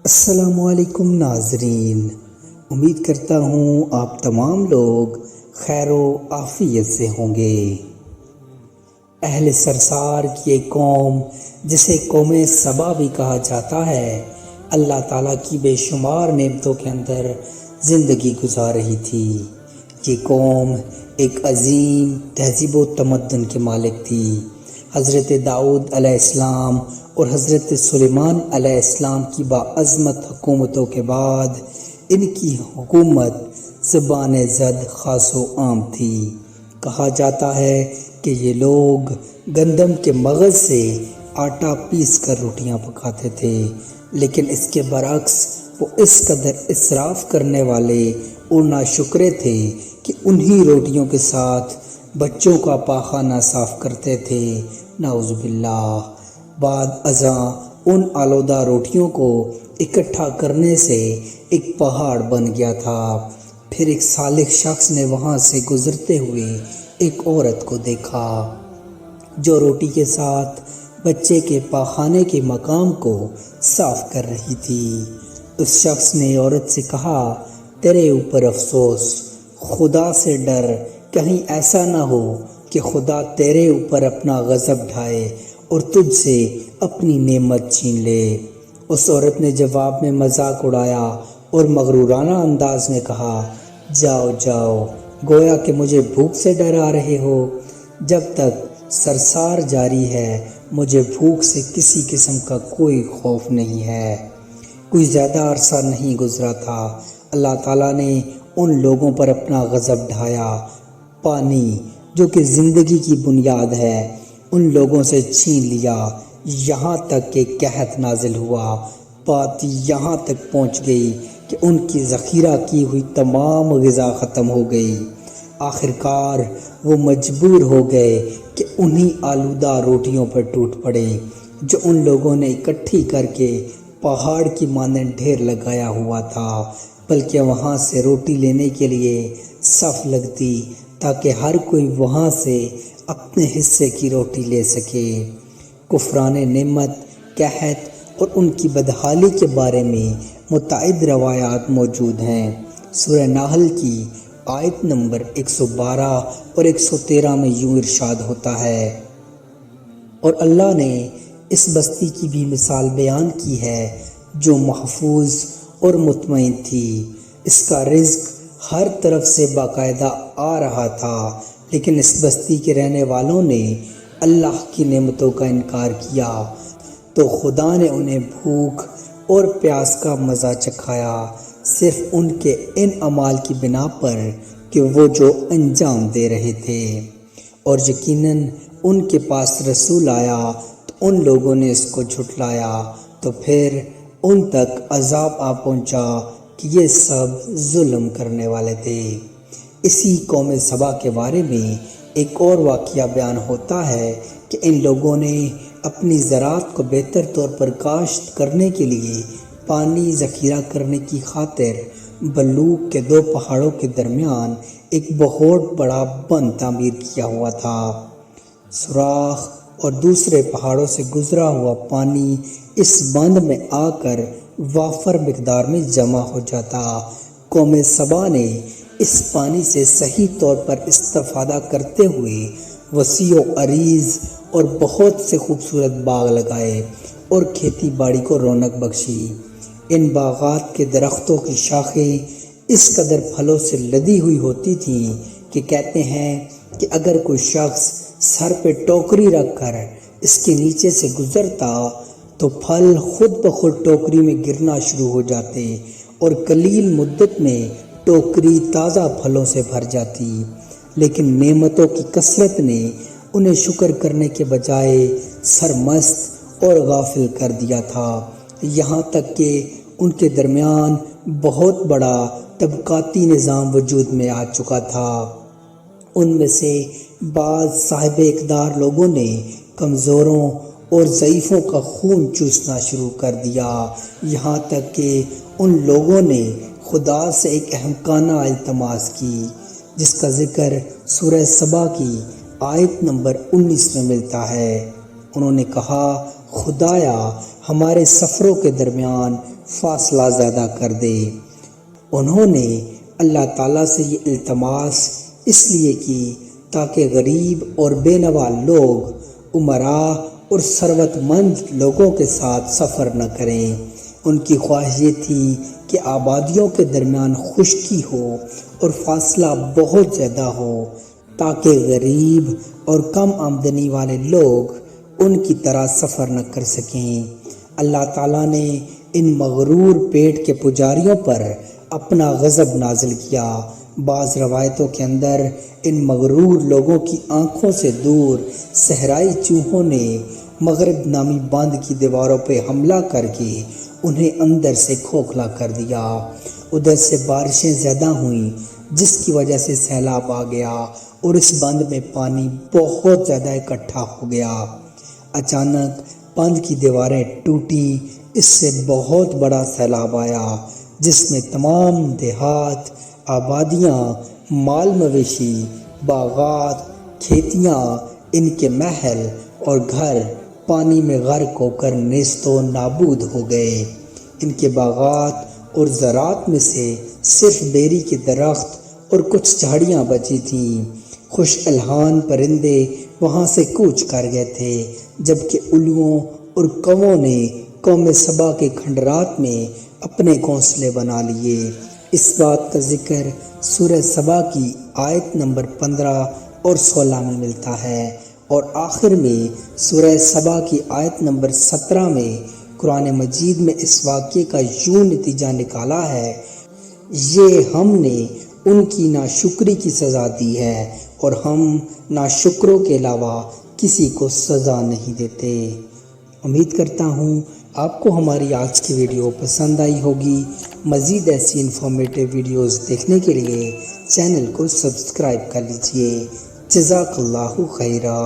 السلام علیکم ناظرین، امید کرتا ہوں آپ تمام لوگ خیر و عافیت سے ہوں گے۔ اہل سرسار کی ایک قوم جسے قوم سبا بھی کہا جاتا ہے، اللہ تعالیٰ کی بے شمار نعمتوں کے اندر زندگی گزار رہی تھی۔ یہ قوم ایک عظیم تہذیب و تمدن کے مالک تھی۔ حضرت داؤد علیہ السلام اور حضرت سلیمان علیہ السلام کی باعظمت حکومتوں کے بعد ان کی حکومت زبان زد خاص و عام تھی۔ کہا جاتا ہے کہ یہ لوگ گندم کے مغز سے آٹا پیس کر روٹیاں پکاتے تھے، لیکن اس کے برعکس وہ اس قدر اسراف کرنے والے اور ناشکرے تھے کہ انہی روٹیوں کے ساتھ بچوں کا پاخانہ صاف کرتے تھے، نعوذ باللہ۔ بعد ازاں ان آلودہ روٹیوں کو اکٹھا کرنے سے ایک پہاڑ بن گیا تھا۔ پھر ایک صالح شخص نے وہاں سے گزرتے ہوئے ایک عورت کو دیکھا جو روٹی کے ساتھ بچے کے پاخانے کے مقام کو صاف کر رہی تھی۔ اس شخص نے عورت سے کہا، تیرے اوپر افسوس، خدا سے ڈر، کہیں ایسا نہ ہو کہ خدا تیرے اوپر اپنا غضب ڈھائے اور تجھ سے اپنی نعمت چھین لے۔ اس عورت نے جواب میں مذاق اڑایا اور مغرورانہ انداز میں کہا، جاؤ جاؤ، گویا کہ مجھے بھوک سے ڈرا رہے ہو۔ جب تک سرسار جاری ہے مجھے بھوک سے کسی قسم کا کوئی خوف نہیں ہے۔ کوئی زیادہ عرصہ نہیں گزرا تھا، اللہ تعالیٰ نے ان لوگوں پر اپنا غضب ڈھایا۔ پانی جو کہ زندگی کی بنیاد ہے ان لوگوں سے چھین لیا، یہاں تک کہ قحط نازل ہوا۔ بات یہاں تک پہنچ گئی کہ ان کی ذخیرہ کی ہوئی تمام غذا ختم ہو گئی۔ آخرکار وہ مجبور ہو گئے کہ انہی آلودہ روٹیوں پر ٹوٹ پڑے جو ان لوگوں نے اکٹھی کر کے پہاڑ کی مانند ڈھیر لگایا ہوا تھا، بلکہ وہاں سے روٹی لینے کے لیے صف لگتی تاکہ ہر کوئی وہاں سے اپنے حصے کی روٹی لے سکے۔ کفران نعمت، قحط اور ان کی بدحالی کے بارے میں متعدد روایات موجود ہیں۔ سورہ نحل کی آیت نمبر 112 اور 113 میں یوں ارشاد ہوتا ہے، اور اللہ نے اس بستی کی بھی مثال بیان کی ہے جو محفوظ اور مطمئن تھی۔ اس کا رزق ہر طرف سے باقاعدہ آ رہا تھا، لیکن اس بستی کے رہنے والوں نے اللہ کی نعمتوں کا انکار کیا تو خدا نے انہیں بھوک اور پیاس کا مزہ چکھایا، صرف ان کے ان اعمال کی بنا پر کہ وہ جو انجام دے رہے تھے۔ اور یقیناً ان کے پاس رسول آیا تو ان لوگوں نے اس کو جھٹلایا، تو پھر ان تک عذاب آ پہنچا کہ یہ سب ظلم کرنے والے تھے۔ اسی قوم سبا کے بارے میں ایک اور واقعہ بیان ہوتا ہے کہ ان لوگوں نے اپنی زراعت کو بہتر طور پر کاشت کرنے کے لیے پانی ذخیرہ کرنے کی خاطر بلوک کے 2 پہاڑوں کے درمیان ایک بہت بڑا بند تعمیر کیا ہوا تھا۔ سوراخ اور دوسرے پہاڑوں سے گزرا ہوا پانی اس بند میں آ کر وافر مقدار میں جمع ہو جاتا۔ قوم سبا نے اس پانی سے صحیح طور پر استفادہ کرتے ہوئے وسیع و عریض اور بہت سے خوبصورت باغ لگائے اور کھیتی باڑی کو رونق بخشی۔ ان باغات کے درختوں کی شاخیں اس قدر پھلوں سے لدی ہوئی ہوتی تھیں کہ کہتے ہیں کہ اگر کوئی شخص سر پہ ٹوکری رکھ کر اس کے نیچے سے گزرتا تو پھل خود بخود ٹوکری میں گرنا شروع ہو جاتے اور قلیل مدت میں ٹوکری تازہ پھلوں سے بھر جاتی۔ لیکن نعمتوں کی کثرت نے انہیں شکر کرنے کے بجائے سرمست اور غافل کر دیا تھا، یہاں تک کہ ان کے درمیان بہت بڑا طبقاتی نظام وجود میں آ چکا تھا۔ ان میں سے بعض صاحب اقتدار لوگوں نے کمزوروں اور ضعیفوں کا خون چوسنا شروع کر دیا، یہاں تک کہ ان لوگوں نے خدا سے ایک احمقانہ التماس کی جس کا ذکر سورہ سبا کی آیت نمبر 19 میں ملتا ہے۔ انہوں نے کہا، خدایا ہمارے سفروں کے درمیان فاصلہ زیادہ کر دے۔ انہوں نے اللہ تعالیٰ سے یہ التماس اس لیے کی تاکہ غریب اور بے نوا لوگ امراء اور ثروت مند لوگوں کے ساتھ سفر نہ کریں۔ ان کی خواہش یہ تھی کہ آبادیوں کے درمیان خشکی ہو اور فاصلہ بہت زیادہ ہو تاکہ غریب اور کم آمدنی والے لوگ ان کی طرح سفر نہ کر سکیں۔ اللہ تعالیٰ نے ان مغرور پیٹ کے پجاریوں پر اپنا غضب نازل کیا۔ بعض روایتوں کے اندر ان مغرور لوگوں کی آنکھوں سے دور صحرائی چوہوں نے مغرب نامی باندھ کی دیواروں پہ حملہ کر کے انہیں اندر سے کھوکھلا کر دیا۔ ادھر سے بارشیں زیادہ ہوئیں جس کی وجہ سے سیلاب آ گیا اور اس باندھ میں پانی بہت زیادہ اکٹھا ہو گیا۔ اچانک باندھ کی دیواریں ٹوٹی، اس سے بہت بڑا سیلاب آیا جس میں تمام دیہات، آبادیاں، مال مویشی، باغات، کھیتیاں، ان کے محل اور گھر پانی میں غرق ہو کر نیست و نابود ہو گئے۔ ان کے باغات اور زراعت میں سے صرف بیری کے درخت اور کچھ جھاڑیاں بچی تھیں۔ خوش الحان پرندے وہاں سے کوچ کر گئے تھے، جبکہ الوؤں اور کووں نے قوم سبا کے کھنڈرات میں اپنے گھونسلے بنا لیے۔ اس بات کا ذکر سورہ سبا کی آیت نمبر 15 اور 16 میں ملتا ہے، اور آخر میں سورہ سبا کی آیت نمبر 17 میں قرآن مجید میں اس واقعے کا یوں نتیجہ نکالا ہے: یہ ہم نے ان کی ناشکری کی سزا دی ہے اور ہم ناشکروں کے علاوہ کسی کو سزا نہیں دیتے۔ امید کرتا ہوں آپ کو ہماری آج کی ویڈیو پسند آئی ہوگی۔ مزید ایسی انفارمیٹیو ویڈیوز دیکھنے کے لیے چینل کو سبسکرائب کر لیجیے۔ جزاک اللہ خیرہ۔